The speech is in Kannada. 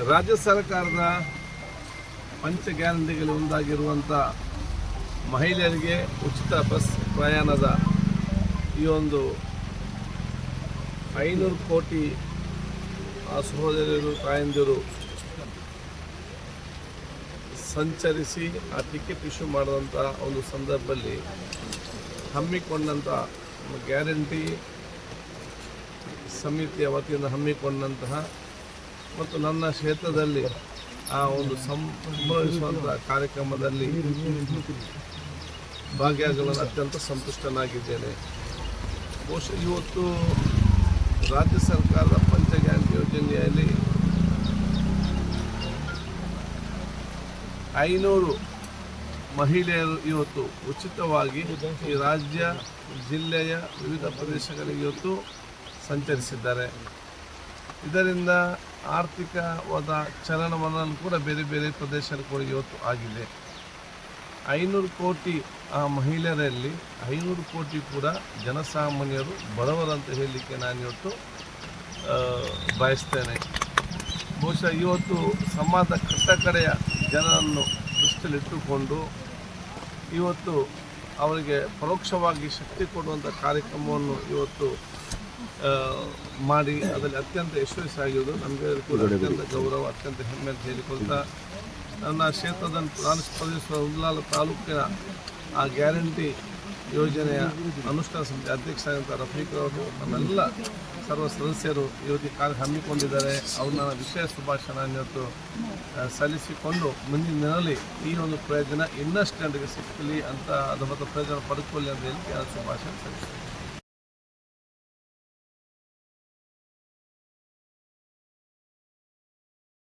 ರಾಜ್ಯ ಸರ್ಕಾರದ ಪಂಚ ಗ್ಯಾರಂಟಿಗಳಲ್ಲಿ ಒಂದಾಗಿರುವಂಥ ಮಹಿಳೆಯರಿಗೆ ಉಚಿತ ಬಸ್ ಪ್ರಯಾಣದ ಈ ಒಂದು 500 ಕೋಟಿ ಸಹೋದರರು ತಾಯಂದಿರು ಸಂಚರಿಸಿ ಆ ಟಿಕೆಟ್ ಇಶ್ಯೂ ಮಾಡಿದಂಥ ಒಂದು ಸಂದರ್ಭದಲ್ಲಿ ಹಮ್ಮಿಕೊಂಡಂಥ ಗ್ಯಾರಂಟಿ ಸಮಿತಿಯ ವತಿಯಿಂದ ಹಮ್ಮಿಕೊಂಡಂತಹ ಮತ್ತು ನನ್ನ ಕ್ಷೇತ್ರದಲ್ಲಿ ಆ ಒಂದು ಸಂಭವಿಸುವಂಥ ಕಾರ್ಯಕ್ರಮದಲ್ಲಿ ಭಾಗಿಯಾಗಲು ಅತ್ಯಂತ ಸಂತುಷ್ಟನಾಗಿದ್ದೇನೆ. ಬಹುಶಃ ಇವತ್ತು ರಾಜ್ಯ ಸರ್ಕಾರದ ಪಂಚ ಗ್ಯಾರಂಟಿ ಯೋಜನೆಯಲ್ಲಿ 500 ಮಹಿಳೆಯರು ಇವತ್ತು ಉಚಿತವಾಗಿ ಈ ರಾಜ್ಯ ಜಿಲ್ಲೆಯ ವಿವಿಧ ಪ್ರದೇಶಗಳಿಗೆ ಇವತ್ತು ಸಂಚರಿಸಿದ್ದಾರೆ. ಇದರಿಂದ ಆರ್ಥಿಕವಾದ ಚಲನವಲನ ಕೂಡ ಬೇರೆ ಬೇರೆ ಪ್ರದೇಶಗಳು ಕೂಡ ಇವತ್ತು ಆಗಿದೆ. 500 ಕೋಟಿ ಆ ಮಹಿಳೆಯರಲ್ಲಿ 500 ಕೋಟಿ ಕೂಡ ಜನಸಾಮಾನ್ಯರು ಬಡವರಂತ ಹೇಳಲಿಕ್ಕೆ ನಾನು ಇವತ್ತು ಬಯಸ್ತೇನೆ. ಬಹುಶಃ ಇವತ್ತು ಸಮಾಜದ ಕಟ್ಟಕಡೆಯ ಜನರನ್ನು ದೃಷ್ಟಿಯಲ್ಲಿಟ್ಟುಕೊಂಡು ಇವತ್ತು ಅವರಿಗೆ ಪರೋಕ್ಷವಾಗಿ ಶಕ್ತಿ ಕೊಡುವಂಥ ಕಾರ್ಯಕ್ರಮವನ್ನು ಇವತ್ತು ಮಾಡಿ ಅದರಲ್ಲಿ ಅತ್ಯಂತ ಯಶಸ್ವಿಯಾಗಿರುವುದು ನಮಗೆ ಕೂಡ ಅತ್ಯಂತ ಗೌರವ, ಅತ್ಯಂತ ಹೆಮ್ಮೆ ಅಂತ ಹೇಳಿಕೊಳ್ತಾ ನನ್ನ ಕ್ಷೇತ್ರದ ನಾನು ಸ್ಪರ್ಧಿಸುವ ಉಲ್ಲಾಲ ತಾಲೂಕಿನ ಆ ಗ್ಯಾರಂಟಿ ಯೋಜನೆಯ ಅನುಷ್ಠಾನ ಸಮಿತಿ ಅಧ್ಯಕ್ಷರಾದಂಥ ರಫೀಕ್ ಅವರು ನಮ್ಮೆಲ್ಲ ಸರ್ವ ಸದಸ್ಯರು ಇವತ್ತು ಕಾರ್ಯ ಹಮ್ಮಿಕೊಂಡಿದ್ದಾರೆ. ಅವ್ರನ್ನ ವಿಶೇಷ ಶುಭಾಶಯ ಇವತ್ತು ಸಲ್ಲಿಸಿಕೊಂಡು ಮುಂದಿನ ದಿನದಲ್ಲಿ ಈ ಒಂದು ಪ್ರಯೋಜನ ಇನ್ನಷ್ಟು ಜನರಿಗೆ ಸಿಕ್ಕಲಿ ಅಂತ ಅದರ ಪ್ರಯೋಜನ ಪಡೆದುಕೊಳ್ಳಿ ಅಂತ ಹೇಳಿ ಶುಭಾಶಯ ಸಲ್ಲಿಸ್ತೀನಿ.